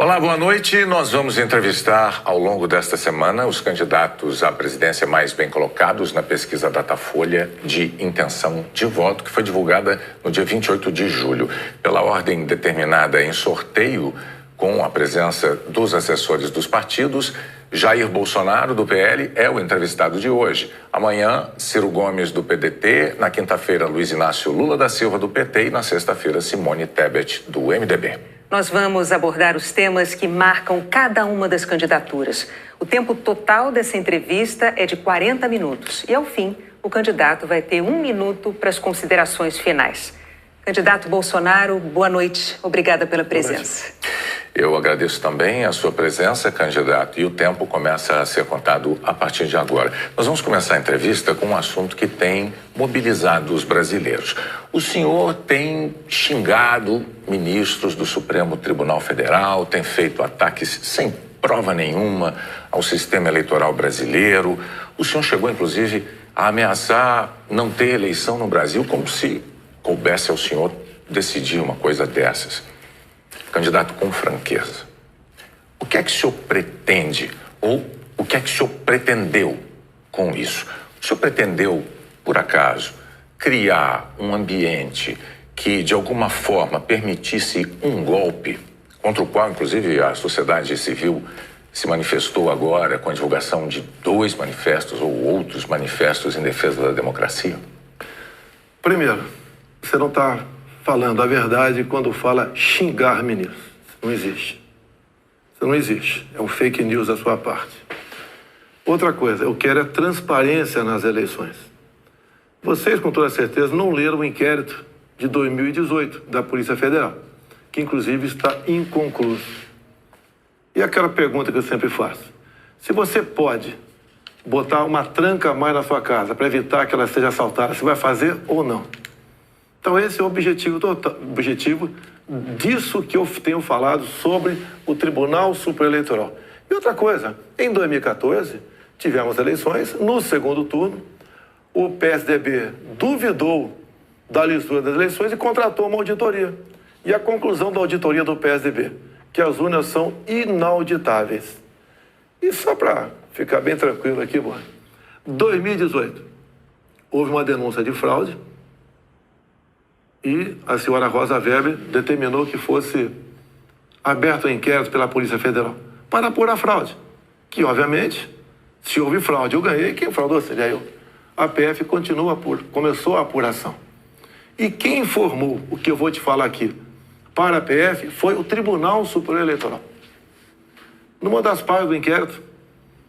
Olá, boa noite. Nós vamos entrevistar ao longo desta semana os candidatos à presidência mais bem colocados na pesquisa Datafolha de intenção de voto, que foi divulgada no dia 28 de julho. Pela ordem determinada em sorteio, com a presença dos assessores dos partidos, Jair Bolsonaro, do PL, é o entrevistado de hoje. Amanhã, Ciro Gomes, do PDT. Na quinta-feira, Luiz Inácio Lula da Silva, do PT. E na sexta-feira, Simone Tebet, do MDB. Nós vamos abordar os temas que marcam cada uma das candidaturas. O tempo total dessa entrevista é de 40 minutos. E, ao fim, o candidato vai ter 1 minuto para as considerações finais. Candidato Bolsonaro, boa noite. Obrigada pela presença. Eu agradeço também a sua presença, candidato, e o tempo começa a ser contado a partir de agora. Nós vamos começar a entrevista com um assunto que tem mobilizado os brasileiros. O senhor tem xingado ministros do Supremo Tribunal Federal, tem feito ataques sem prova nenhuma ao sistema eleitoral brasileiro. O senhor chegou, inclusive, a ameaçar não ter eleição no Brasil, como se coubesse ao senhor decidir uma coisa dessas. Candidato, com franqueza, o que é que o senhor pretende ou o que é que o senhor pretendeu com isso? O senhor pretendeu, por acaso, criar um ambiente que, de alguma forma, permitisse um golpe, contra o qual, inclusive, a sociedade civil se manifestou agora com a divulgação de 2 manifestos ou outros manifestos em defesa da democracia? Primeiro, você não está falando a verdade quando fala xingar ministros. Não existe. Isso não existe. É um fake news da sua parte. Outra coisa, eu quero é transparência nas eleições. Vocês, com toda certeza, não leram o inquérito de 2018 da Polícia Federal, que inclusive está inconcluso. E aquela pergunta que eu sempre faço: se você pode botar uma tranca a mais na sua casa para evitar que ela seja assaltada, você vai fazer ou não? Então esse é o objetivo disso que eu tenho falado sobre o Tribunal Superior Eleitoral. E outra coisa, em 2014, tivemos eleições, no segundo turno, o PSDB duvidou da lisura das eleições e contratou uma auditoria. E a conclusão da auditoria do PSDB, que as urnas são inauditáveis. E só para ficar bem tranquilo aqui, mano, 2018, houve uma denúncia de fraude, e a senhora Rosa Weber determinou que fosse aberto um inquérito pela Polícia Federal para apurar a fraude. Que, obviamente, se houve fraude, eu ganhei, quem fraudou seria eu. A PF começou a apuração. E quem informou o que eu vou te falar aqui para a PF foi o Tribunal Superior Eleitoral. Numa das partes do inquérito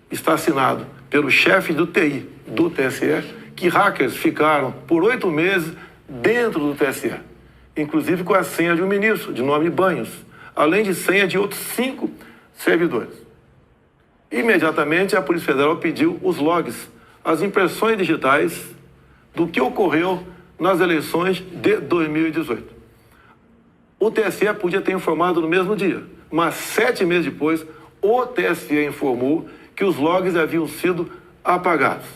está assinado pelo chefe do TI do TSE que hackers ficaram por 8 meses dentro do TSE, inclusive com a senha de um ministro, de nome Banhos, além de senha de outros 5 servidores. Imediatamente, a Polícia Federal pediu os logs, as impressões digitais do que ocorreu nas eleições de 2018. O TSE podia ter informado no mesmo dia, mas 7 meses depois, o TSE informou que os logs haviam sido apagados.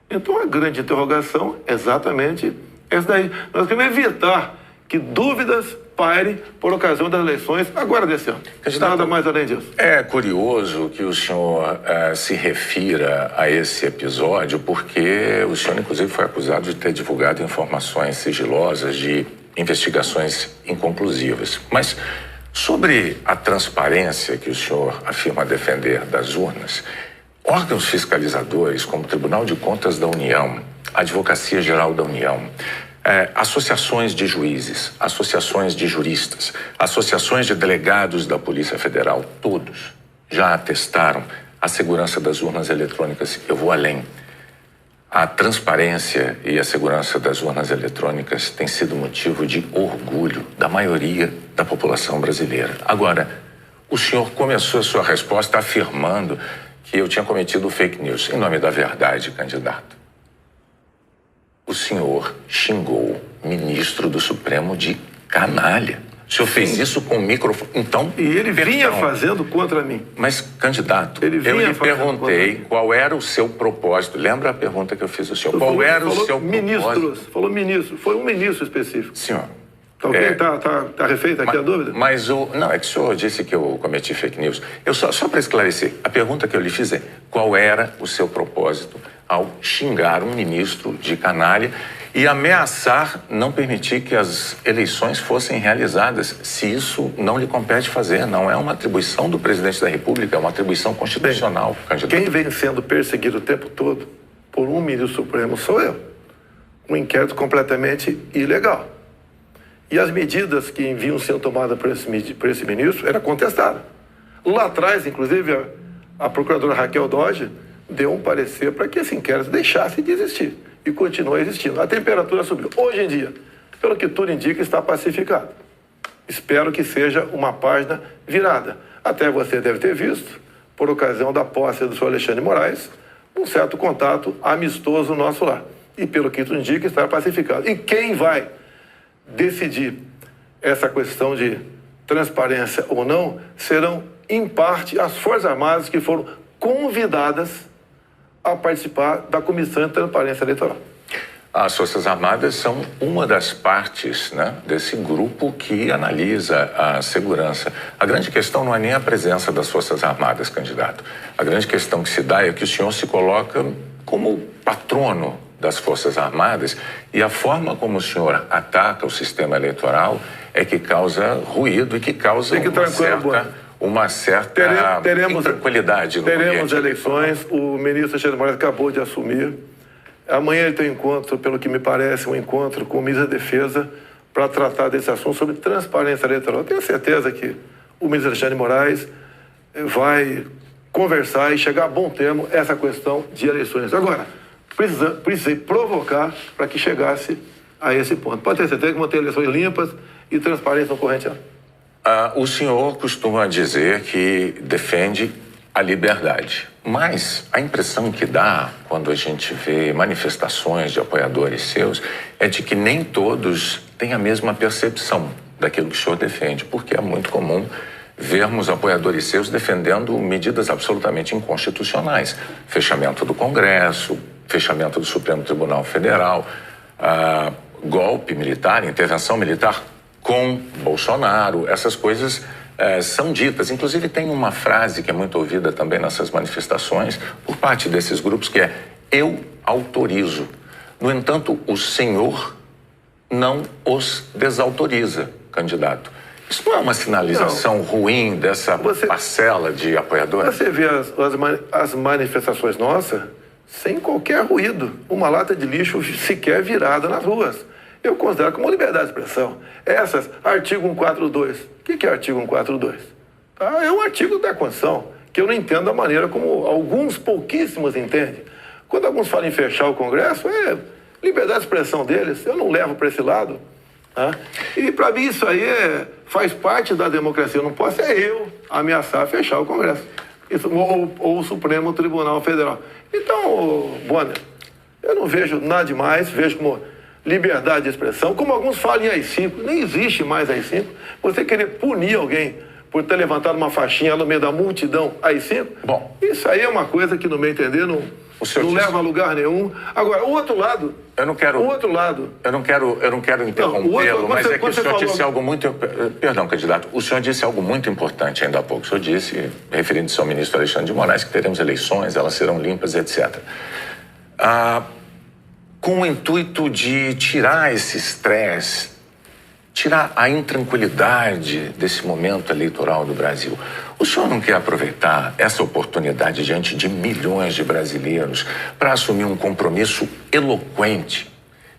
Então, a grande interrogação é exatamente essa daí. Nós queremos evitar que dúvidas pairem por ocasião das eleições agora desse ano. Nada mais além disso. É curioso que o senhor se refira a esse episódio, porque o senhor, inclusive, foi acusado de ter divulgado informações sigilosas de investigações inconclusivas. Mas sobre a transparência que o senhor afirma defender das urnas, órgãos fiscalizadores como o Tribunal de Contas da União, a Advocacia Geral da União, associações de juízes, associações de juristas, associações de delegados da Polícia Federal, todos já atestaram a segurança das urnas eletrônicas. Eu vou além. A transparência e a segurança das urnas eletrônicas tem sido motivo de orgulho da maioria da população brasileira. Agora, o senhor começou a sua resposta afirmando que eu tinha cometido fake news. Em nome da verdade, candidato, o senhor xingou o ministro do Supremo de canalha. O senhor fez isso com o microfone. Então, e ele vinha fazendo contra mim. Mas, candidato, eu lhe perguntei qual era o seu propósito. Lembra a pergunta que eu fiz ao senhor? Qual era o seu propósito? Falou ministro. Foi um ministro específico. Senhor, Tá ok? Tá refeita aqui a dúvida? Mas não, é que o senhor disse que eu cometi fake news. Só para esclarecer, a pergunta que eu lhe fiz é: qual era o seu propósito ao xingar um ministro de canalha e ameaçar não permitir que as eleições fossem realizadas, se isso não lhe compete fazer? Não é uma atribuição do presidente da República, é uma atribuição constitucional. Bem, quem vem sendo perseguido o tempo todo por um ministro supremo sou eu. Um inquérito completamente ilegal. E as medidas que vinham sendo tomadas por esse ministro eram contestadas. Lá atrás, inclusive, a procuradora Raquel Dodge deu um parecer para que esse inquérito deixasse de existir. E continua existindo. A temperatura subiu. Hoje em dia, pelo que tudo indica, está pacificado. Espero que seja uma página virada. Até você deve ter visto, por ocasião da posse do senhor Alexandre de Moraes, um certo contato amistoso nosso lá. E pelo que tudo indica, está pacificado. E quem vai decidir essa questão de transparência ou não serão, em parte, as Forças Armadas que foram convidadas a participar da Comissão de Transparência Eleitoral. As Forças Armadas são uma das partes, né, desse grupo que analisa a segurança. A grande questão não é nem a presença das Forças Armadas, candidato. A grande questão que se dá é que o senhor se coloca como patrono das Forças Armadas e a forma como o senhor ataca o sistema eleitoral é que causa ruído e que causa uma certa intranquilidade no ambiente. Teremos eleições, o ministro Alexandre de Moraes acabou de assumir. Amanhã ele tem um encontro, pelo que me parece, um encontro com o ministro da Defesa para tratar desse assunto sobre transparência eleitoral. Eu tenho certeza que o ministro Alexandre de Moraes vai conversar e chegar a bom termo essa questão de eleições. Agora, precisei provocar para que chegasse a esse ponto. Pode ter certeza que vão ter eleições limpas e transparência no corrente ano. O senhor costuma dizer que defende a liberdade, mas a impressão que dá quando a gente vê manifestações de apoiadores seus é de que nem todos têm a mesma percepção daquilo que o senhor defende, porque é muito comum vermos apoiadores seus defendendo medidas absolutamente inconstitucionais. Fechamento do Congresso, fechamento do Supremo Tribunal Federal, golpe militar, intervenção militar com Bolsonaro, essas coisas são ditas. Inclusive tem uma frase que é muito ouvida também nessas manifestações por parte desses grupos que é: eu autorizo. No entanto, o senhor não os desautoriza, candidato. Isso não é uma sinalização ruim dessa parcela de apoiadores? Você vê as manifestações nossas sem qualquer ruído. Uma lata de lixo sequer virada nas ruas. Eu considero como liberdade de expressão. Essas, artigo 142. O que é artigo 142? É um artigo da Constituição, que eu não entendo da maneira como alguns pouquíssimos entendem. Quando alguns falam em fechar o Congresso, é liberdade de expressão deles, eu não levo para esse lado. Tá? E para mim isso aí faz parte da democracia. Eu não posso eu ameaçar fechar o Congresso. Isso, ou o Supremo Tribunal Federal. Então, Bonner, eu não vejo nada demais, vejo como liberdade de expressão, como alguns falam em AI-5, nem existe mais AI-5. Você querer punir alguém por ter levantado uma faixinha no meio da multidão AI-5, bom, isso aí é uma coisa que, no meu entender, não leva a lugar nenhum. Agora, o outro lado... Eu não quero interrompê-lo, mas é que o senhor disse algo muito... Perdão, candidato. O senhor disse algo muito importante ainda há pouco. O senhor disse, referindo-se ao ministro Alexandre de Moraes, que teremos eleições, elas serão limpas, etc. Com o intuito de tirar esse estresse, tirar a intranquilidade desse momento eleitoral do Brasil. O senhor não quer aproveitar essa oportunidade diante de milhões de brasileiros para assumir um compromisso eloquente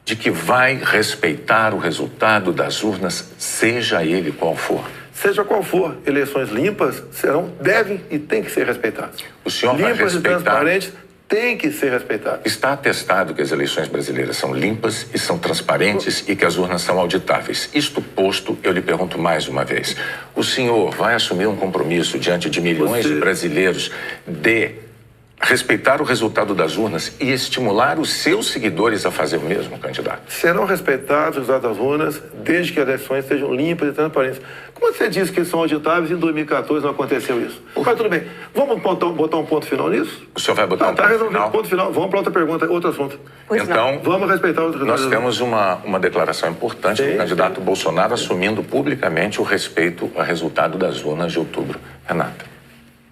de que vai respeitar o resultado das urnas, seja ele qual for? Seja qual for, eleições limpas devem e têm que ser respeitadas. O senhor vai respeitar... Limpas e transparentes tem que ser respeitado. Está atestado que as eleições brasileiras são limpas e são transparentes e que as urnas são auditáveis. Isto posto, eu lhe pergunto mais uma vez. O senhor vai assumir um compromisso diante de milhões de brasileiros de respeitar o resultado das urnas e estimular os seus seguidores a fazer o mesmo, candidato? Serão respeitados os resultados das urnas desde que as eleições sejam limpas e transparentes. Como você disse que eles são auditáveis, em 2014 não aconteceu isso. Mas tudo bem. Vamos botar um ponto final nisso? O senhor vai botar ponto final? Vamos para outra pergunta, outro assunto. Então, vamos respeitar os resultados. Nós temos uma declaração importante do candidato Bolsonaro assumindo publicamente o respeito ao resultado das urnas de outubro. Renata.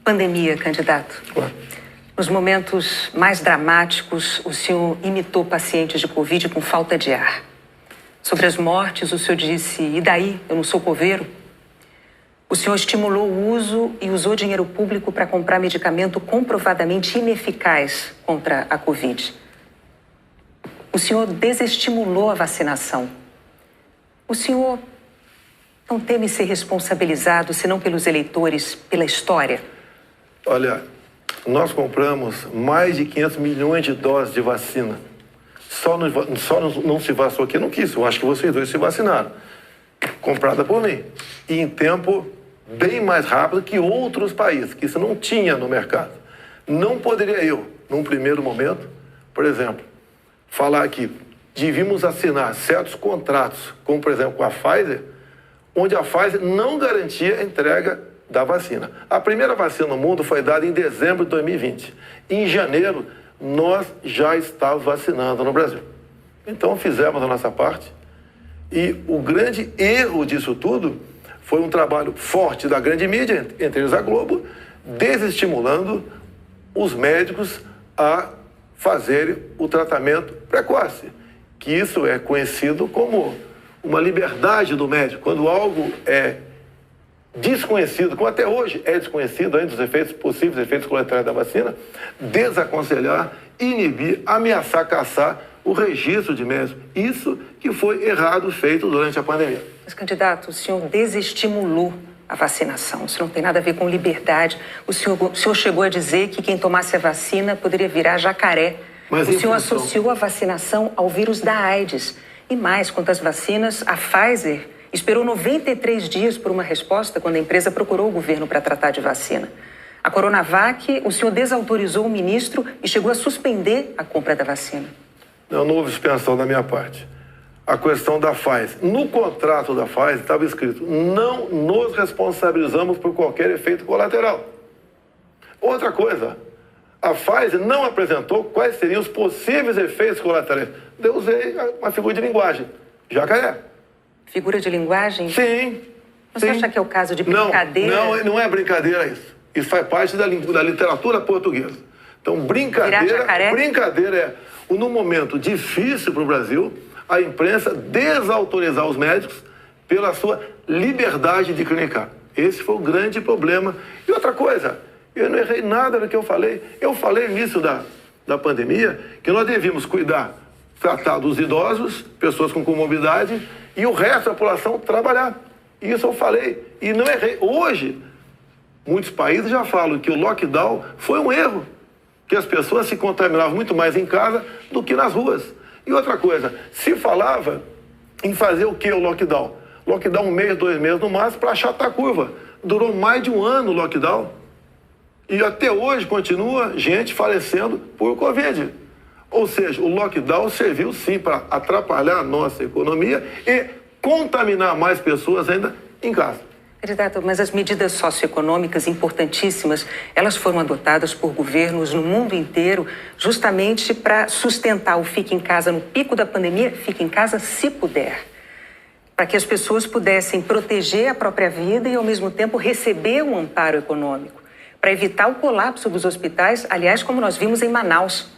Pandemia, candidato. Claro. Nos momentos mais dramáticos, o senhor imitou pacientes de Covid com falta de ar. Sobre as mortes, o senhor disse, e daí? Eu não sou coveiro? O senhor estimulou o uso e usou dinheiro público para comprar medicamento comprovadamente ineficaz contra a Covid. O senhor desestimulou a vacinação. O senhor não teme ser responsabilizado, senão pelos eleitores, pela história? Olha, nós compramos mais de 500 milhões de doses de vacina. Só não se vacinou aqui, não quis. Eu acho que vocês dois se vacinaram. Comprada por mim. E em tempo bem mais rápido que outros países, que isso não tinha no mercado. Não poderia eu, num primeiro momento, por exemplo, falar que devíamos assinar certos contratos, como por exemplo com a Pfizer, onde a Pfizer não garantia a entrega da vacina. A primeira vacina no mundo foi dada em dezembro de 2020. Em janeiro, nós já estávamos vacinando no Brasil. Então, fizemos a nossa parte. E o grande erro disso tudo foi um trabalho forte da grande mídia, entre eles a Globo, desestimulando os médicos a fazerem o tratamento precoce, que isso é conhecido como uma liberdade do médico. Quando algo é desconhecido, como até hoje é desconhecido ainda os efeitos possíveis, efeitos colaterais da vacina, desaconselhar, inibir, ameaçar, caçar o registro de médicos. Isso que foi errado feito durante a pandemia. Mas, candidato, o senhor desestimulou a vacinação. Isso não tem nada a ver com liberdade. O senhor chegou a dizer que quem tomasse a vacina poderia virar jacaré. Mas o senhor associou a vacinação ao vírus da AIDS. E mais, quanto às vacinas, a Pfizer esperou 93 dias por uma resposta quando a empresa procurou o governo para tratar de vacina. A Coronavac, o senhor desautorizou o ministro e chegou a suspender a compra da vacina. Não houve suspensão da minha parte. A questão da Pfizer. No contrato da Pfizer estava escrito: não nos responsabilizamos por qualquer efeito colateral. Outra coisa, a Pfizer não apresentou quais seriam os possíveis efeitos colaterais. Eu usei uma figura de linguagem. Jacaré. Figura de linguagem? Sim. Você acha que é o caso de brincadeira? Não é brincadeira isso. Isso faz parte da literatura portuguesa. Então, brincadeira é, num momento difícil para o Brasil, a imprensa desautorizar os médicos pela sua liberdade de clinicar. Esse foi o grande problema. E outra coisa, eu não errei nada do que eu falei. Eu falei nisso da pandemia, que nós devíamos tratar dos idosos, pessoas com comorbidade, e o resto da população trabalhar. Isso eu falei e não errei. Hoje, muitos países já falam que o lockdown foi um erro, que as pessoas se contaminavam muito mais em casa do que nas ruas. E outra coisa, se falava em fazer o que o lockdown? Lockdown 1 mês, 2 meses no máximo para achatar a curva. Durou mais de 1 ano o lockdown. E até hoje continua gente falecendo por Covid. Ou seja, o lockdown serviu sim para atrapalhar a nossa economia e contaminar mais pessoas ainda em casa. Candidato, mas as medidas socioeconômicas importantíssimas, elas foram adotadas por governos no mundo inteiro justamente para sustentar o fique em casa no pico da pandemia, fique em casa se puder. Para que as pessoas pudessem proteger a própria vida e, ao mesmo tempo, receber um amparo econômico. Para evitar o colapso dos hospitais, aliás, como nós vimos em Manaus.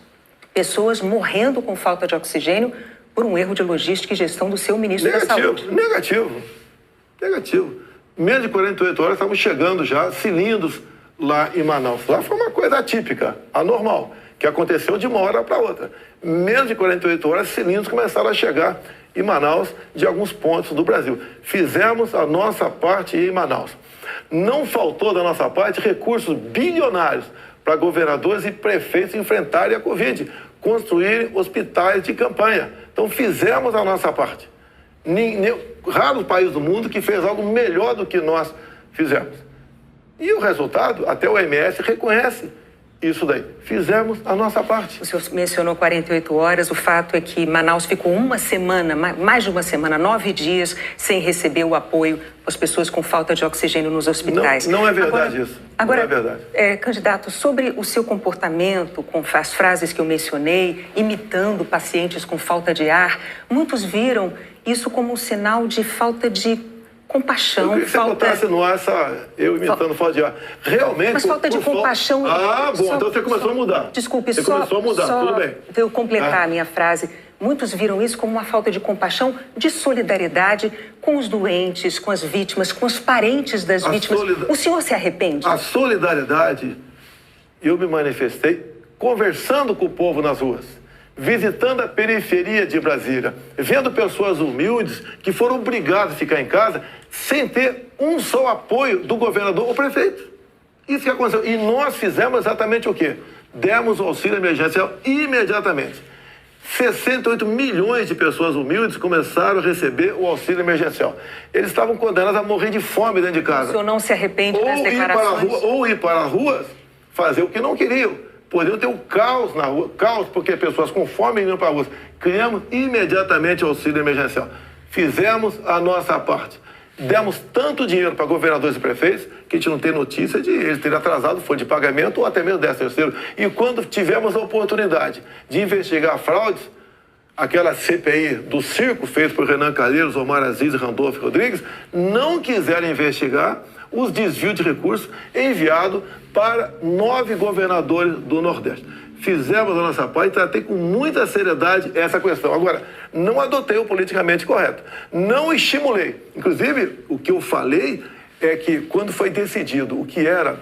Pessoas morrendo com falta de oxigênio por um erro de logística e gestão do seu ministro da Saúde. Negativo. Menos de 48 horas estavam chegando já cilindros lá em Manaus. Lá foi uma coisa atípica, anormal, que aconteceu de uma hora para outra. Menos de 48 horas, cilindros começaram a chegar em Manaus de alguns pontos do Brasil. Fizemos a nossa parte em Manaus. Não faltou da nossa parte recursos bilionários para governadores e prefeitos enfrentarem a Covid, construírem hospitais de campanha. Então fizemos a nossa parte. Raro país do mundo que fez algo melhor do que nós fizemos. E o resultado, até o OMS reconhece isso daí. Fizemos a nossa parte. O senhor mencionou 48 horas. O fato é que Manaus ficou uma semana, mais de uma semana, 9 dias, sem receber o apoio às pessoas com falta de oxigênio nos hospitais. Não é verdade isso. Agora, não é verdade. Candidato, sobre o seu comportamento, com as frases que eu mencionei, imitando pacientes com falta de ar, muitos viram isso como um sinal de falta de compaixão. Eu queria que você botasse no ar eu imitando falta de ar. Realmente... Mas falta de compaixão... Bom, então você começou a mudar. Desculpe, você começou a mudar, tudo bem. Para eu completar a minha frase, muitos viram isso como uma falta de compaixão, de solidariedade com os doentes, com as vítimas, com os parentes das vítimas. O senhor se arrepende? A solidariedade, eu me manifestei conversando com o povo nas ruas, visitando a periferia de Brasília, vendo pessoas humildes que foram obrigadas a ficar em casa sem ter um só apoio do governador ou prefeito. Isso que aconteceu. E nós fizemos exatamente o quê? Demos o auxílio emergencial imediatamente. 68 milhões de pessoas humildes começaram a receber o auxílio emergencial. Eles estavam condenados a morrer de fome dentro de casa. O senhor não se arrepende das declarações? Ou ir para as ruas fazer o que não queriam. Poderiam ter um caos na rua, caos porque pessoas com fome iam para a rua. Criamos imediatamente o auxílio emergencial. Fizemos a nossa parte. Demos tanto dinheiro para governadores e prefeitos que a gente não tem notícia de eles terem atrasado folha de pagamento ou até mesmo 13º. E quando tivemos a oportunidade de investigar fraudes, aquela CPI do circo feita por Renan Calheiros, Omar Aziz e Randolfo Rodrigues, não quiseram investigar os desvios de recursos enviados para 9 governadores do Nordeste. Fizemos a nossa parte e tratei com muita seriedade essa questão. Agora, não adotei o politicamente correto. Não estimulei. Inclusive, o que eu falei é que quando foi decidido o que era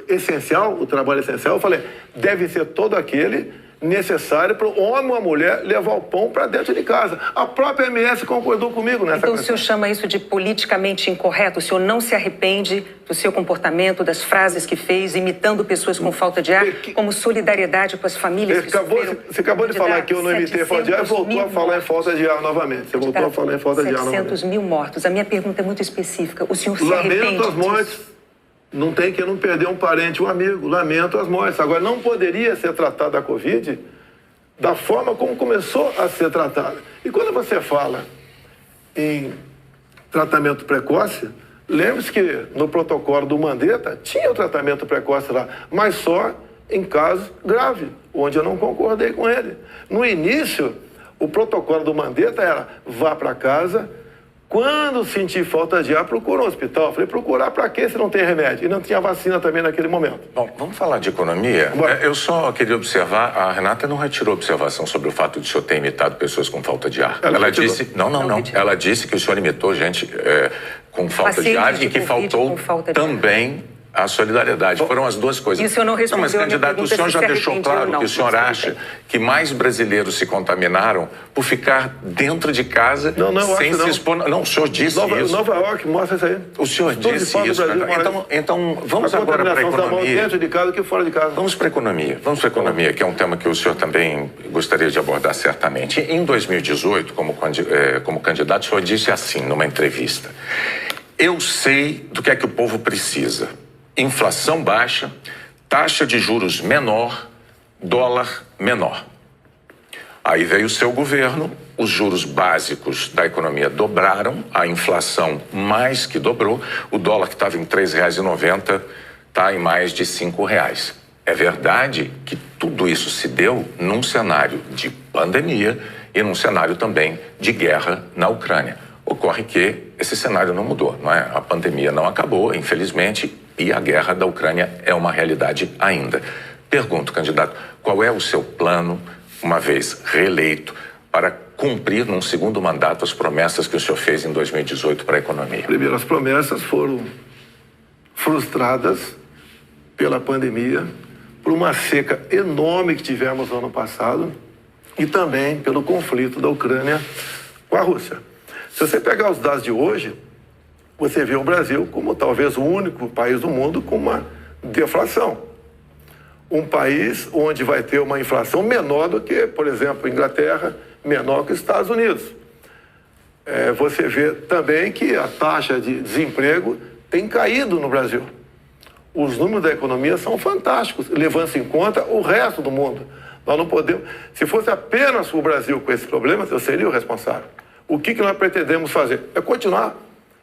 essencial, o trabalho essencial, eu falei, deve ser todo aquele necessário para o homem ou a mulher levar o pão para dentro de casa. A própria MS concordou comigo nessa questão. Então o senhor chama isso de politicamente incorreto? O senhor não se arrepende do seu comportamento, das frases que fez, imitando pessoas com falta de ar, como solidariedade com as famílias que sofreram? Você acabou de falar que eu não imitei falta de ar e voltou a falar em falta de ar novamente. Você voltou a falar em falta de ar novamente. 700 mil mortos. A minha pergunta é muito específica. O senhor se arrepende Lamento as mortes. Não tem que não perder um parente, um amigo. Lamento as mortes. Agora, não poderia ser tratada a Covid da forma como começou a ser tratada. E quando você fala em tratamento precoce, lembre-se que no protocolo do Mandetta tinha o tratamento precoce lá, mas só em casos graves, onde eu não concordei com ele. No início, o protocolo do Mandetta era vá para casa. Quando sentir falta de ar, procura um hospital. Eu falei, procurar para quê se não tem remédio? E não tinha vacina também naquele momento. Bom, vamos falar de economia? Eu só queria observar, a Renata não retirou observação sobre o fato de o senhor ter imitado pessoas com falta de ar. Ela disse, não. Ela disse que o senhor imitou gente com falta de ar e que faltou também a solidariedade. Foram as duas coisas. E o senhor não respondeu mas, candidato, o senhor já deixou claro que o senhor acha que mais brasileiros se contaminaram por ficar dentro de casa sem se expor. Não, o senhor disse isso. Nova York mostra isso aí. O senhor disse isso. Então, vamos agora para a economia. Dentro de casa que fora de casa. Vamos para a economia. Vamos para a economia, que é um tema que o senhor também gostaria de abordar certamente. Em 2018, como candidato, o senhor disse assim, numa entrevista: eu sei do que é que o povo precisa. Inflação baixa, taxa de juros menor, dólar menor. Aí veio o seu governo, os juros básicos da economia dobraram, a inflação mais que dobrou, o dólar que estava em R$ 3,90 está em mais de R$ 5,00. É verdade que tudo isso se deu num cenário de pandemia e num cenário também de guerra na Ucrânia. Ocorre que esse cenário não mudou, não é? A pandemia não acabou, infelizmente, e a guerra da Ucrânia é uma realidade ainda. Pergunto, candidato, qual é o seu plano, uma vez reeleito, para cumprir num segundo mandato as promessas que o senhor fez em 2018 para a economia? Primeiro, as promessas foram frustradas pela pandemia, por uma seca enorme que tivemos no ano passado e também pelo conflito da Ucrânia com a Rússia. Se você pegar os dados de hoje, você vê o Brasil como talvez o único país do mundo com uma deflação. Um país onde vai ter uma inflação menor do que, por exemplo, a Inglaterra, menor que os Estados Unidos. Você vê também que a taxa de desemprego tem caído no Brasil. os números da economia são fantásticos, levando-se em conta o resto do mundo. Nós não podemos... Se fosse apenas o Brasil com esses problemas, eu seria o responsável. O que nós pretendemos fazer? É continuar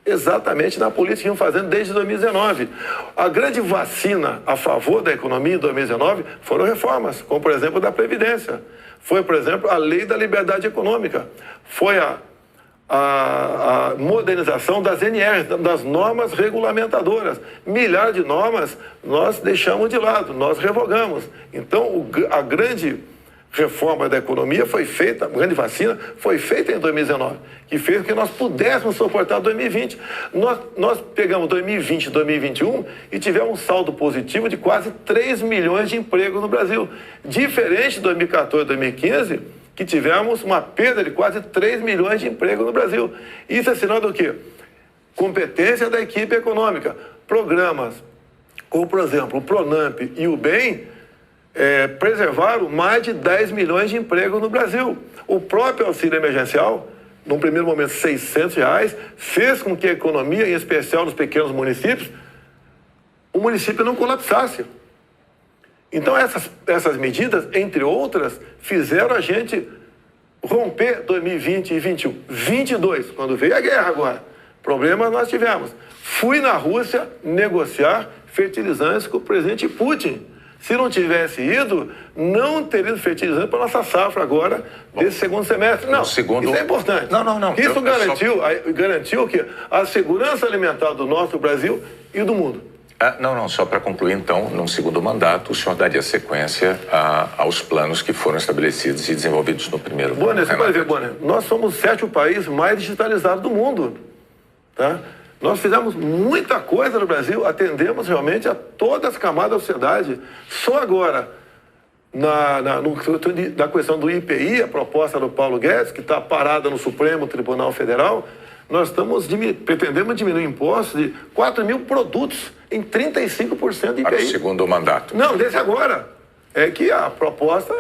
exatamente na política que estamos fazendo desde 2019. A grande vacina a favor da economia em 2019 foram reformas, como, por exemplo, da Previdência. Foi, por exemplo, a Lei da Liberdade Econômica. Foi a modernização das NRs, das normas regulamentadoras. Milhares de normas nós deixamos de lado, nós revogamos. Então, a grande reforma da economia foi feita, a grande vacina foi feita em 2019, que fez com que nós pudéssemos suportar 2020. Nós pegamos 2020 e 2021 e tivemos um saldo positivo de quase 3 milhões de empregos no Brasil. Diferente de 2014 e 2015, que tivemos uma perda de quase 3 milhões de empregos no Brasil. Isso é sinal do quê? Competência da equipe econômica. Programas, como por exemplo o Pronamp e o BEM, preservaram mais de 10 milhões de empregos no Brasil. O próprio auxílio emergencial, num primeiro momento R$600, fez com que a economia, em especial nos pequenos municípios, o município não colapsasse. Então essas medidas, entre outras, fizeram a gente romper 2020 e 2021. 22, quando veio a guerra agora, problemas nós tivemos. Fui na Rússia negociar fertilizantes com o presidente Putin. Se não tivesse ido, não teria ido fertilizante para a nossa safra agora, desse segundo semestre. Não, isso é importante. Não. Isso garantiu que a segurança alimentar do nosso Brasil e do mundo. Só para concluir, então, num segundo mandato, o senhor daria sequência aos planos que foram estabelecidos e desenvolvidos no primeiro mandato. Bonner, você pode ver, Bonner, nós somos o 7º país mais digitalizado do mundo, tá? Nós fizemos muita coisa no Brasil, atendemos realmente a todas as camadas da sociedade. Só agora, na questão do IPI, a proposta do Paulo Guedes, que está parada no Supremo Tribunal Federal, nós pretendemos diminuir impostos de 4 mil produtos em 35% de IPI. Para o segundo mandato. Não, desse agora. É que a proposta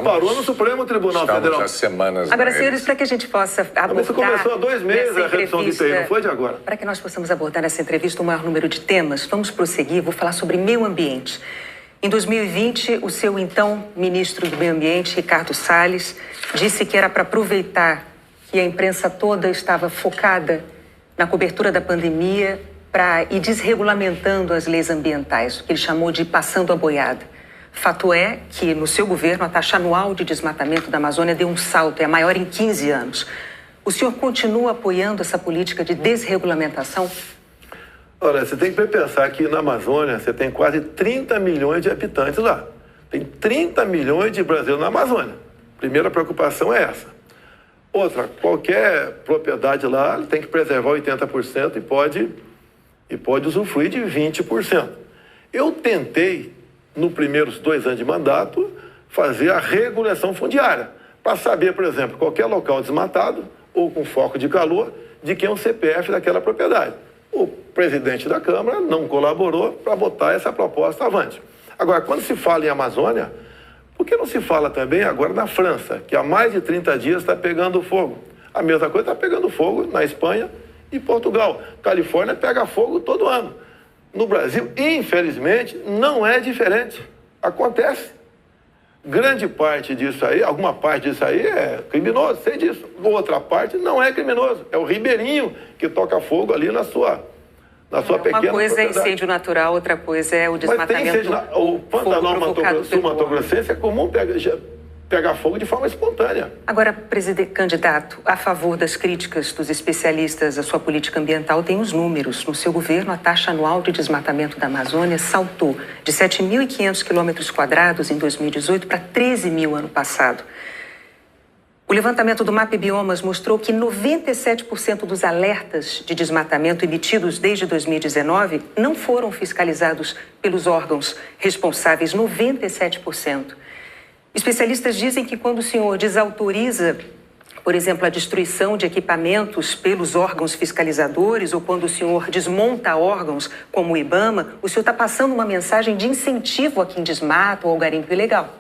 parou no Supremo Tribunal Federal. Há semanas. Agora, senhores, para que a gente possa abordar... Isso começou há 2 meses a redução de IPI, não foi de agora. Para que nós possamos abordar nessa entrevista o maior número de temas, vamos prosseguir, vou falar sobre meio ambiente. Em 2020, o seu então ministro do Meio Ambiente, Ricardo Salles, disse que era para aproveitar que a imprensa toda estava focada na cobertura da pandemia para ir desregulamentando as leis ambientais, o que ele chamou de passando a boiada. Fato é que, no seu governo, a taxa anual de desmatamento da Amazônia deu um salto, é a maior em 15 anos. O senhor continua apoiando essa política de desregulamentação? Olha, você tem que pensar que na Amazônia você tem quase 30 milhões de habitantes lá. Tem 30 milhões de brasileiros na Amazônia. Primeira preocupação é essa. Outra, qualquer propriedade lá tem que preservar 80% e pode usufruir de 20%. Eu tentei, nos primeiros 2 anos de mandato, fazer a regulação fundiária, para saber, por exemplo, qualquer local desmatado ou com foco de calor, de quem é o CPF daquela propriedade. O presidente da Câmara não colaborou para botar essa proposta avante. Agora, quando se fala em Amazônia, por que não se fala também agora na França, que há mais de 30 dias está pegando fogo? A mesma coisa está pegando fogo na Espanha e Portugal. Califórnia pega fogo todo ano. No Brasil, infelizmente, não é diferente. Acontece. Grande parte disso aí, alguma parte disso aí é criminoso, sei disso. Outra parte não é criminoso. É o ribeirinho que toca fogo ali na sua pequena Uma coisa propriedade. É incêndio natural, outra coisa é o desmatamento. Mas tem incêndio, o Pantanal Sul-Mato-Grossense é comum pegar fogo de forma espontânea. Agora, candidato, a favor das críticas dos especialistas à sua política ambiental, tem os números. No seu governo, a taxa anual de desmatamento da Amazônia saltou de 7.500 quilômetros quadrados em 2018 para 13 mil ano passado. O levantamento do MAP Biomas mostrou que 97% dos alertas de desmatamento emitidos desde 2019 não foram fiscalizados pelos órgãos responsáveis, 97%. Especialistas dizem que quando o senhor desautoriza, por exemplo, a destruição de equipamentos pelos órgãos fiscalizadores ou quando o senhor desmonta órgãos como o IBAMA, o senhor está passando uma mensagem de incentivo a quem desmata ou ao garimpo ilegal.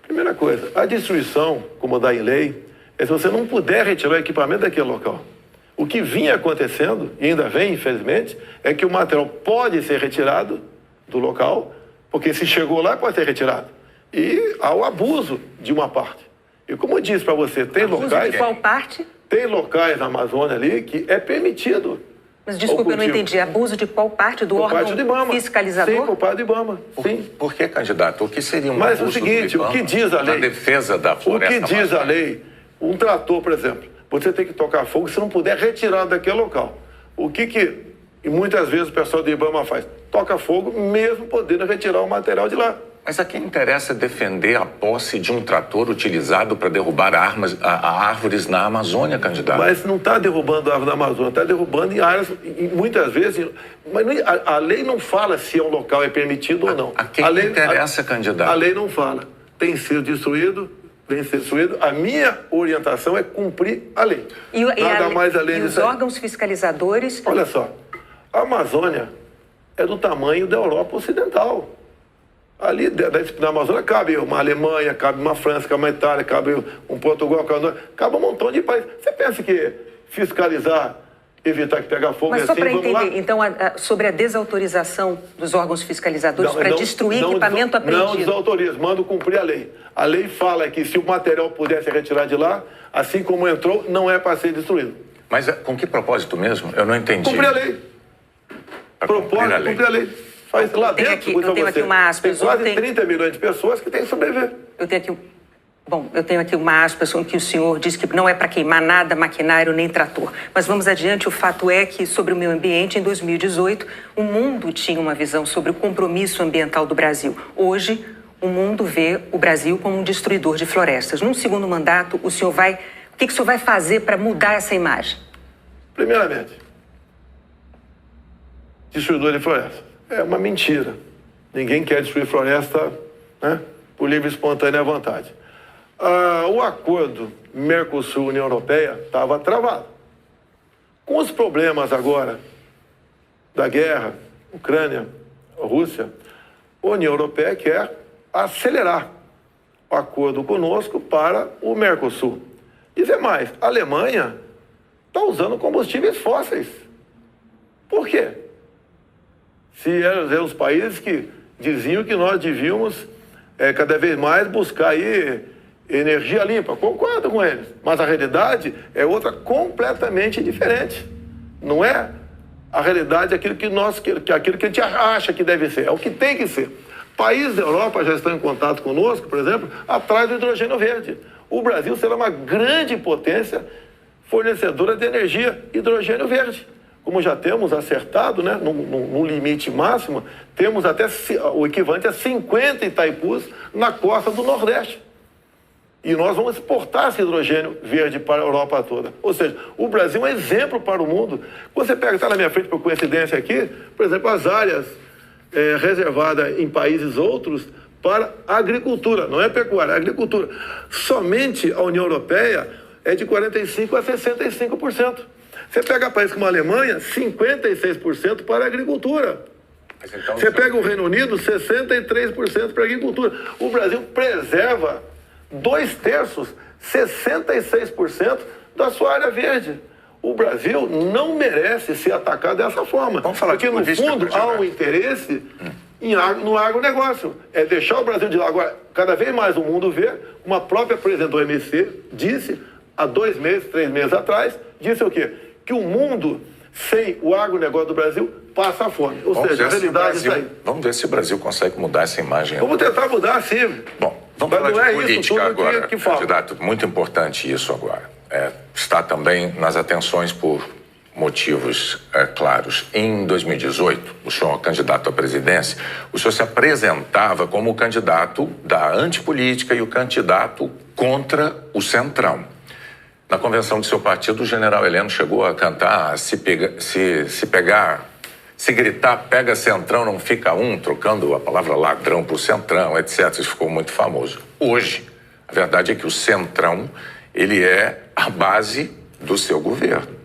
Primeira coisa, a destruição, como dá em lei, é se você não puder retirar o equipamento daquele local. O que vinha acontecendo, e ainda vem, infelizmente, é que o material pode ser retirado, do local, porque se chegou lá pode ser retirado. E há o abuso de uma parte. E como eu disse para você, tem locais... De qual parte? Tem locais na Amazônia ali que é permitido. Mas desculpa, eu não entendi. Abuso de qual parte? Do órgão fiscalizador? Sim, por parte do IBAMA. Sim. Por que, candidato? O que seria um Mas abuso o seguinte, do IBAMA, o que diz a lei... na defesa da floresta? O que diz a lei, um trator, por exemplo, você tem que tocar fogo se não puder retirar daquele local. O que e muitas vezes o pessoal do IBAMA faz? Toca fogo mesmo podendo retirar o material de lá. Mas a quem interessa defender a posse de um trator utilizado para derrubar árvores na Amazônia, candidato? Mas não está derrubando árvore na Amazônia, está derrubando em áreas, muitas vezes... Mas a lei não fala se um local é permitido ou não. A quem interessa, candidato? A lei não fala. Tem sido destruído, vem ser destruído. A minha orientação é cumprir a lei. Nada mais além disso. E os órgãos fiscalizadores... Olha só, a Amazônia é do tamanho da Europa Ocidental. Ali na Amazônia cabe uma Alemanha, cabe uma França, cabe uma Itália, cabe um Portugal, cabe um montão de países. Você pensa que fiscalizar, evitar que pegue fogo... Mas só para entender, então, sobre a desautorização dos órgãos fiscalizadores para destruir equipamento apreendido... Não desautoriza, mando cumprir a lei. A lei fala que se o material pudesse retirar de lá, assim como entrou, não é para ser destruído. Mas com que propósito mesmo? Eu não entendi. Cumprir a lei. Propósito, cumprir a lei. Faz lá dentro, eu tenho aqui uma aspas. Tem quase 30 milhões de pessoas que têm que sobreviver. Eu tenho aqui uma aspas em que o senhor diz que não é para queimar nada, maquinário nem trator. Mas vamos adiante, o fato é que, sobre o meio ambiente, em 2018, o mundo tinha uma visão sobre o compromisso ambiental do Brasil. Hoje, o mundo vê o Brasil como um destruidor de florestas. Num segundo mandato, o que o senhor vai fazer para mudar essa imagem? Primeiramente, destruidor de florestas. É uma mentira. Ninguém quer destruir floresta, né, por livre e espontânea vontade. O acordo Mercosul-União Europeia estava travado. Com os problemas agora da guerra, Ucrânia, Rússia, a União Europeia quer acelerar o acordo conosco para o Mercosul. Dizer mais, a Alemanha está usando combustíveis fósseis. Por quê? Se eram os países que diziam que nós devíamos cada vez mais buscar aí energia limpa. Concordo com eles. Mas a realidade é outra completamente diferente. Não é a realidade aquilo que a gente acha que deve ser. É o que tem que ser. Países da Europa já estão em contato conosco, por exemplo, atrás do hidrogênio verde. O Brasil será uma grande potência fornecedora de energia hidrogênio verde. Como já temos acertado, né, no limite máximo, temos até o equivalente a 50 Itaipus na costa do Nordeste. E nós vamos exportar esse hidrogênio verde para a Europa toda. Ou seja, o Brasil é um exemplo para o mundo. Você pega, está na minha frente por coincidência aqui, por exemplo, as áreas reservadas em países outros para a agricultura, não é pecuária, é agricultura. Somente a União Europeia é de 45% a 65%. Você pega países como a Alemanha, 56% para a agricultura. Então, você pega o Reino Unido, 63% para a agricultura. O Brasil preserva 2/3, 66% da sua área verde. O Brasil não merece ser atacado dessa forma. Vamos falar, porque no fundo há um interesse no agronegócio. É deixar o Brasil de lado. Agora, cada vez mais o mundo vê, uma própria presidente do OMC disse, há 2 meses, 3 meses atrás, disse o quê? Que o mundo, sem o agronegócio do Brasil, passa fome. Ou seja, a realidade está aí. Vamos ver se o Brasil consegue mudar essa imagem. Vamos tentar mudar, sim. Bom, vamos falar de política agora, candidato. Muito importante isso agora. Está também nas atenções por motivos claros. Em 2018, o senhor, candidato à presidência, o senhor se apresentava como o candidato da antipolítica e o candidato contra o Centrão. Na convenção do seu partido, o general Heleno chegou a cantar se gritar, pega Centrão, não fica um, trocando a palavra ladrão por Centrão, etc. Isso ficou muito famoso. Hoje, a verdade é que o Centrão, ele é a base do seu governo.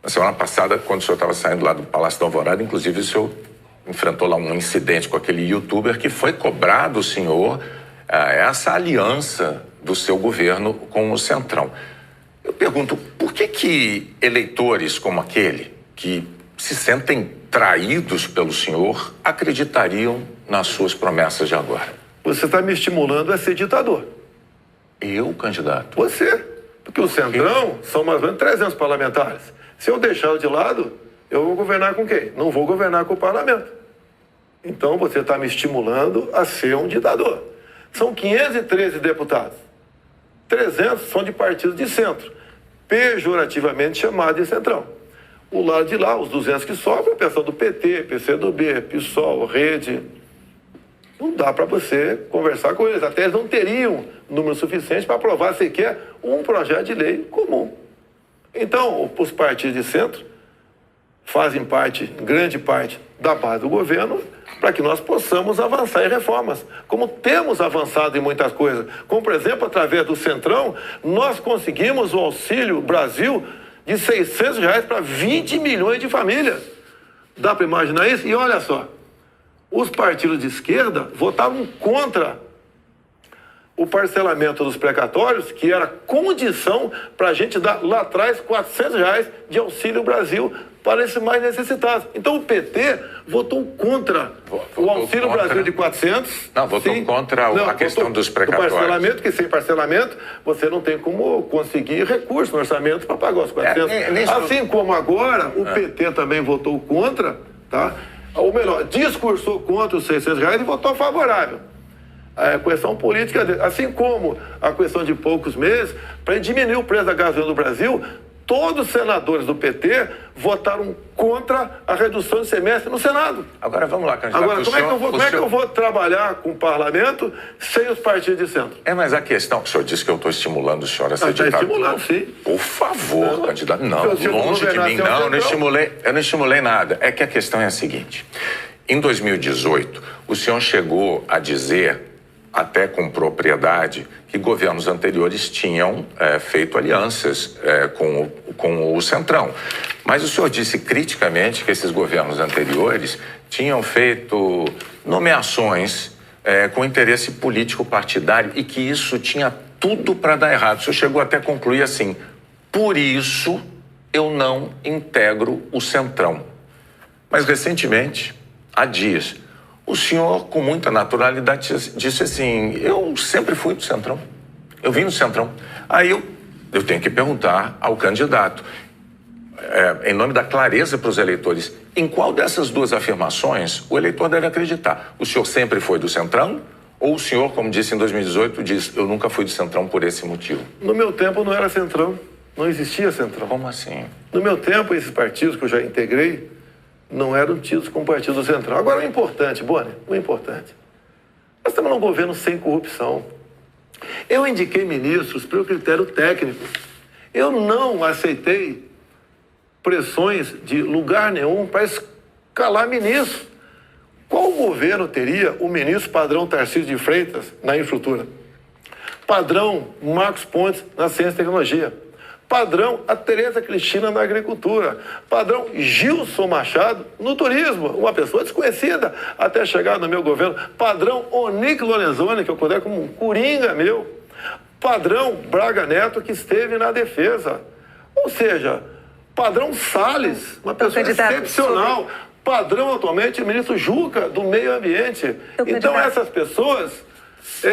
Na semana passada, quando o senhor estava saindo lá do Palácio da Alvorada, inclusive o senhor enfrentou lá um incidente com aquele youtuber que foi cobrar do senhor essa aliança do seu governo com o Centrão. Eu pergunto, por que eleitores como aquele, que se sentem traídos pelo senhor, acreditariam nas suas promessas de agora. Você está me estimulando a ser ditador. Eu, candidato? Você. Porque o Centrão são mais ou menos 300 parlamentares. Se eu deixá-lo de lado, eu vou governar com quem? Não vou governar com o parlamento. Então você está me estimulando a ser um ditador. São 513 deputados. 300 são de partidos de centro, pejorativamente chamados de centrão. O lado de lá, os 200 que sobram, o pessoal do PT, PCdoB, PSOL, Rede. Não dá para você conversar com eles. Até eles não teriam número suficiente para aprovar sequer um projeto de lei comum. Então, os partidos de centro fazem parte, grande parte, da base do governo para que nós possamos avançar em reformas. Como temos avançado em muitas coisas. Como, por exemplo, através do Centrão, nós conseguimos o Auxílio Brasil de R$600 para 20 milhões de famílias. Dá para imaginar isso? E olha só, os partidos de esquerda votavam contra o parcelamento dos precatórios, que era condição para a gente dar lá atrás R$400 de Auxílio Brasil para esses mais necessitados. Então o PT votou contra o Auxílio Brasil de 400. Não, votou contra a questão dos precatórios. Do parcelamento, que sem parcelamento você não tem como conseguir recurso no orçamento para pagar os 400. Assim como agora o PT também votou contra, tá? Ou melhor, discursou contra os R$600 e votou favorável. A questão política, assim como a questão de poucos meses, para diminuir o preço da gasolina no Brasil, todos os senadores do PT votaram contra a redução de semestre no Senado. Agora vamos lá, candidato. Agora, como é que eu vou trabalhar com o parlamento sem os partidos de centro? Mas a questão, o senhor disse que eu estou estimulando o senhor a ser ditador. Está estimulando, sim. Por favor, candidato. Não, longe de mim, não, eu não estimulei nada. É que a questão é a seguinte. Em 2018, o senhor chegou a dizer, até com propriedade, que governos anteriores tinham feito alianças com o Centrão. Mas o senhor disse criticamente que esses governos anteriores tinham feito nomeações com interesse político partidário e que isso tinha tudo para dar errado. O senhor chegou até a concluir assim: por isso eu não integro o Centrão. Mas recentemente, há dias, o senhor, com muita naturalidade, disse assim: eu sempre fui do Centrão, eu vim do Centrão. Aí eu tenho que perguntar ao candidato, em nome da clareza para os eleitores, em qual dessas duas afirmações o eleitor deve acreditar? O senhor sempre foi do Centrão? Ou o senhor, como disse em 2018, diz: eu nunca fui do Centrão por esse motivo? No meu tempo não era Centrão, não existia Centrão. Como assim? No meu tempo, esses partidos que eu já integrei não eram tidos como partido central. Agora, o importante, Boni, nós estamos num governo sem corrupção. Eu indiquei ministros pelo critério técnico. Eu não aceitei pressões de lugar nenhum para escalar ministros. Qual governo teria o ministro padrão Tarcísio de Freitas na infraestrutura? Padrão Marcos Pontes na ciência e tecnologia? Padrão a Tereza Cristina na agricultura, padrão Gilson Machado no turismo, uma pessoa desconhecida até chegar no meu governo, padrão Onick Lorenzoni, que eu considero como um coringa meu, padrão Braga Neto, que esteve na defesa, ou seja, padrão Salles, uma pessoa excepcional, padrão atualmente o ministro Juca do meio ambiente. Então essas pessoas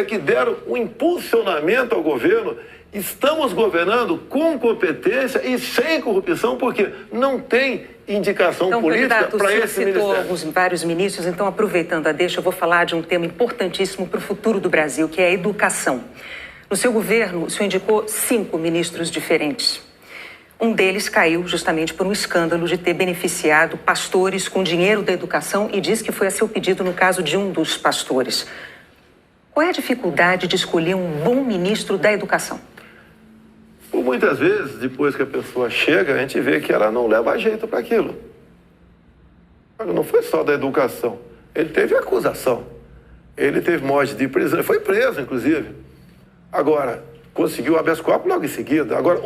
que deram um impulsionamento ao governo. Estamos governando com competência e sem corrupção, porque não tem indicação política para esse ministério. Vários ministros, então, aproveitando a deixa, eu vou falar de um tema importantíssimo para o futuro do Brasil, que é a educação. No seu governo, o senhor indicou 5 ministros diferentes. Um deles caiu justamente por um escândalo de ter beneficiado pastores com dinheiro da educação e diz que foi a seu pedido no caso de um dos pastores. Qual é a dificuldade de escolher um bom ministro da educação? Por muitas vezes, depois que a pessoa chega, a gente vê que ela não leva jeito para aquilo. Não foi só da educação. Ele teve acusação. Ele teve morte de prisão. Ele foi preso, inclusive. Agora, conseguiu habeas corpus logo em seguida. Agora,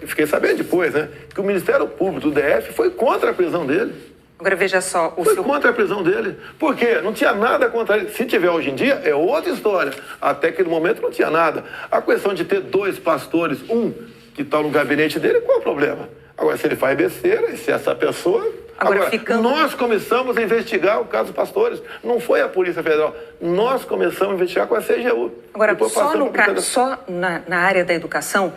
fiquei sabendo depois, né? Que o Ministério Público do DF foi contra a prisão dele. Agora, veja só... Foi contra a prisão dele. Por quê? Não tinha nada contra ele. Se tiver hoje em dia, é outra história. Até aquele momento não tinha nada. A questão de ter 2 pastores, um que está no gabinete dele, qual é o problema? Agora, se ele faz besteira, e se essa pessoa Agora, nós começamos a investigar o caso Pastores. Não foi a Polícia Federal. Nós começamos a investigar com a CGU. Agora, só na área da educação,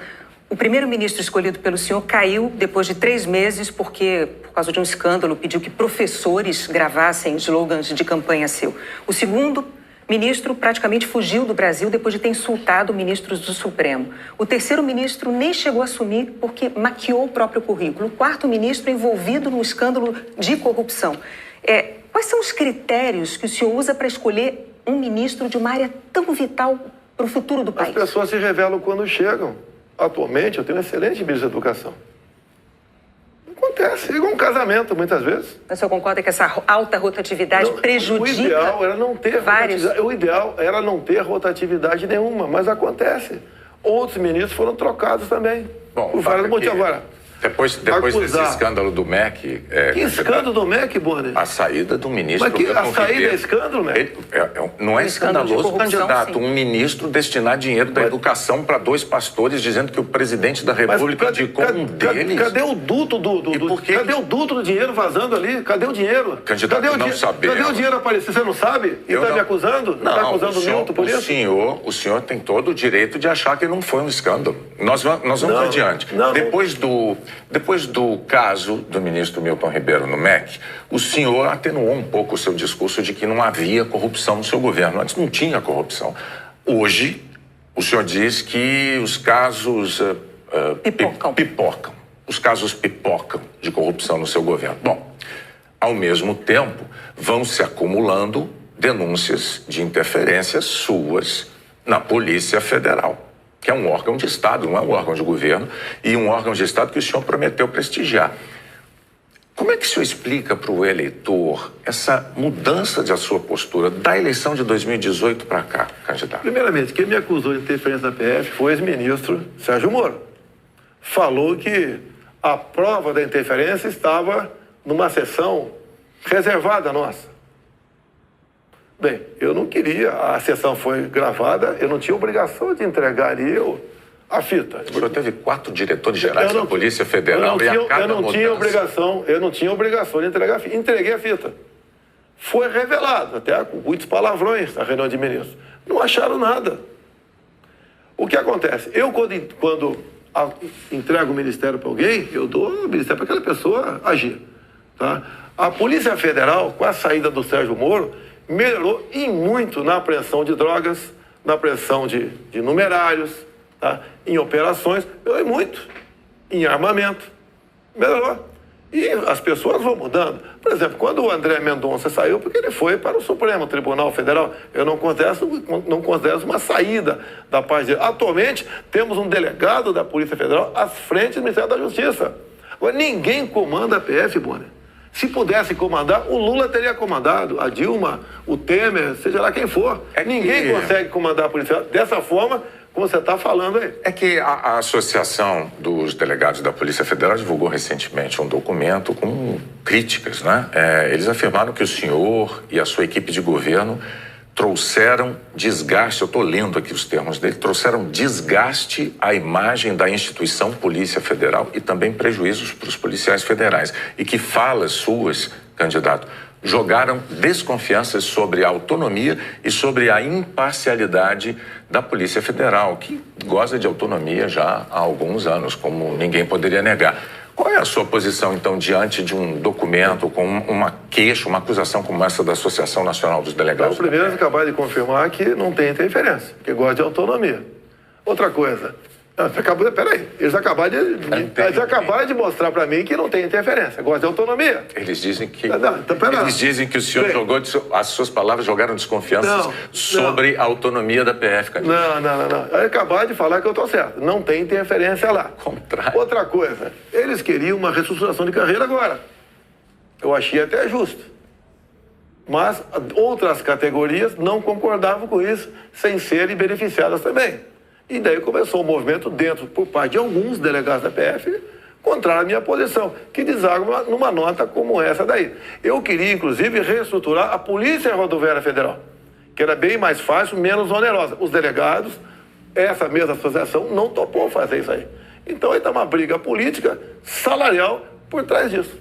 o primeiro-ministro escolhido pelo senhor caiu depois de 3 meses porque, por causa de um escândalo, pediu que professores gravassem slogans de campanha seu. O segundo ministro praticamente fugiu do Brasil depois de ter insultado ministros do Supremo. O terceiro ministro nem chegou a assumir porque maquiou o próprio currículo. O quarto ministro envolvido num escândalo de corrupção. Quais são os critérios que o senhor usa para escolher um ministro de uma área tão vital para o futuro do país? As pessoas se revelam quando chegam. Atualmente, eu tenho um excelente ministro da Educação. Acontece, é igual um casamento, muitas vezes. Mas o senhor concorda que essa alta rotatividade prejudica? O ideal era não ter rotatividade. O ideal era não ter rotatividade nenhuma, mas acontece. Outros ministros foram trocados também. Bom, por vários motivos. Agora, depois desse escândalo do MEC... Que escândalo do MEC, Bonner? A saída do ministro... Mas a saída é escândalo, MEC? Não é escandaloso, candidato. Sim. Um ministro destinar dinheiro da educação para 2 pastores dizendo que o presidente da República indicou um deles... Cadê o duto cadê o duto do dinheiro vazando ali? Cadê o dinheiro? Candidato, não sabemos. Cadê o dinheiro aparecer? Você não sabe? E está me acusando? Não, está acusando o Milton por isso? O senhor tem todo o direito de achar que não foi um escândalo. Nós vamos adiante. Depois do caso do ministro Milton Ribeiro no MEC, o senhor atenuou um pouco o seu discurso de que não havia corrupção no seu governo. Antes não tinha corrupção. Hoje, o senhor diz que os casos pipocam. Os casos pipocam de corrupção no seu governo. Bom, ao mesmo tempo, vão se acumulando denúncias de interferências suas na Polícia Federal, que é um órgão de Estado, não é um órgão de governo, e um órgão de Estado que o senhor prometeu prestigiar. Como é que o senhor explica para o eleitor essa mudança da sua postura da eleição de 2018 para cá, candidato? Primeiramente, quem me acusou de interferência na PF foi o ex-ministro Sérgio Moro. Falou que a prova da interferência estava numa sessão reservada nossa. Bem, eu não queria, a sessão foi gravada, eu não tinha obrigação de entregar a fita. O senhor teve 4 diretores gerais da Polícia Federal eu não tinha obrigação de entregar a fita. Entreguei a fita. Foi revelado, até com muitos palavrões na reunião de ministros. Não acharam nada. O que acontece? Eu, quando entrego o ministério para alguém, eu dou o ministério para aquela pessoa agir. Tá? A Polícia Federal, com a saída do Sérgio Moro, melhorou e muito na apreensão de drogas, na apreensão de numerários, tá? Em operações, melhorou muito. Em armamento, melhorou. E as pessoas vão mudando. Por exemplo, quando o André Mendonça saiu, porque ele foi para o Supremo Tribunal Federal, eu não considero uma saída da parte dele. Atualmente, temos um delegado da Polícia Federal à frente do Ministério da Justiça. Agora, ninguém comanda a PF, Bonner. Se pudesse comandar, o Lula teria comandado, a Dilma, o Temer, seja lá quem for. Ninguém consegue comandar a Polícia Federal dessa forma como você está falando aí. É que a Associação dos Delegados da Polícia Federal divulgou recentemente um documento com críticas, né? Eles afirmaram que o senhor e a sua equipe de governo trouxeram desgaste, eu estou lendo aqui os termos dele, trouxeram desgaste à imagem da instituição Polícia Federal e também prejuízos para os policiais federais. E que falas suas, candidato, jogaram desconfianças sobre a autonomia e sobre a imparcialidade da Polícia Federal, que goza de autonomia já há alguns anos, como ninguém poderia negar. Qual é a sua posição, então, diante de um documento com uma queixa, uma acusação como essa da Associação Nacional dos Delegados? Então, primeiro, acabar de confirmar que não tem interferência, que gosta de autonomia. Outra coisa, peraí, eles acabaram de mostrar para mim que não tem interferência, gosta de autonomia. Eles dizem que o senhor jogou, as suas palavras jogaram desconfianças sobre a autonomia da PF, candidato. Não. Acabaram de falar que eu estou certo, não tem interferência lá. Contrário. Outra coisa, eles queriam uma reestruturação de carreira agora. Eu achei até justo. Mas outras categorias não concordavam com isso, sem serem beneficiadas também. E daí começou um movimento por parte de alguns delegados da PF, contrário à minha posição, que deságua numa nota como essa daí. Eu queria, inclusive, reestruturar a Polícia Rodoviária Federal, que era bem mais fácil, menos onerosa. Os delegados, essa mesma associação, não topou fazer isso aí. Então, aí está uma briga política, salarial, por trás disso.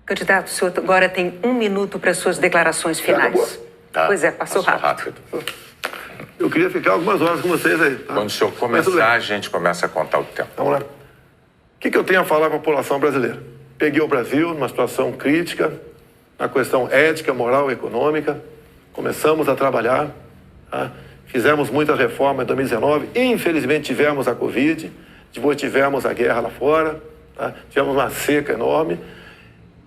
Candidato, o senhor agora tem 1 minuto para suas declarações finais. Tá. Pois é, passou rápido. Eu queria ficar algumas horas com vocês aí. Tá? Quando o senhor começar, a gente começa a contar o tempo. Vamos lá. O que eu tenho a falar para a população brasileira? Peguei o Brasil numa situação crítica, na questão ética, moral e econômica. Começamos a trabalhar, tá? Fizemos muitas reformas em 2019. Infelizmente tivemos a Covid, depois tivemos a guerra lá fora, tá? Tivemos uma seca enorme.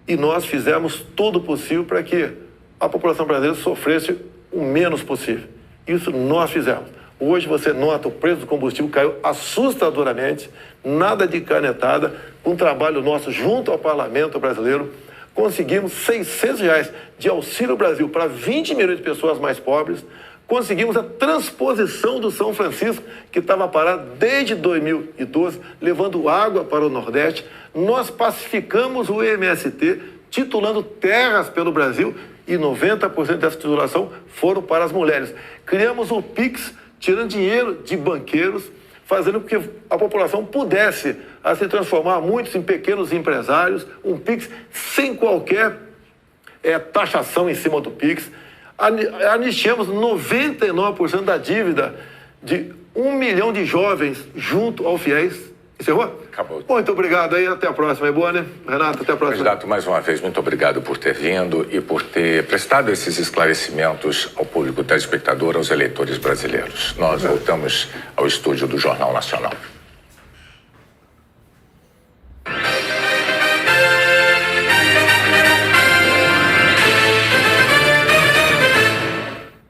E nós fizemos tudo o possível para que a população brasileira sofresse o menos possível. Isso nós fizemos. Hoje você nota o preço do combustível caiu assustadoramente, nada de canetada, com um trabalho nosso junto ao parlamento brasileiro, conseguimos R$600 de Auxílio Brasil para 20 milhões de pessoas mais pobres, conseguimos a transposição do São Francisco, que estava parado desde 2012, levando água para o Nordeste. Nós pacificamos o MST, titulando terras pelo Brasil, e 90% dessa titulação foram para as mulheres. Criamos o PIX, tirando dinheiro de banqueiros, fazendo com que a população pudesse se transformar, muitos em pequenos empresários, um PIX sem qualquer taxação em cima do PIX. Anistiamos 99% da dívida de 1 milhão de jovens junto ao FIES. Encerrou? Acabou. Muito obrigado aí, até a próxima. É boa, né? Renato, até a próxima. Candidato, mais uma vez, muito obrigado por ter vindo e por ter prestado esses esclarecimentos ao público telespectador, aos eleitores brasileiros. Nós voltamos ao estúdio do Jornal Nacional.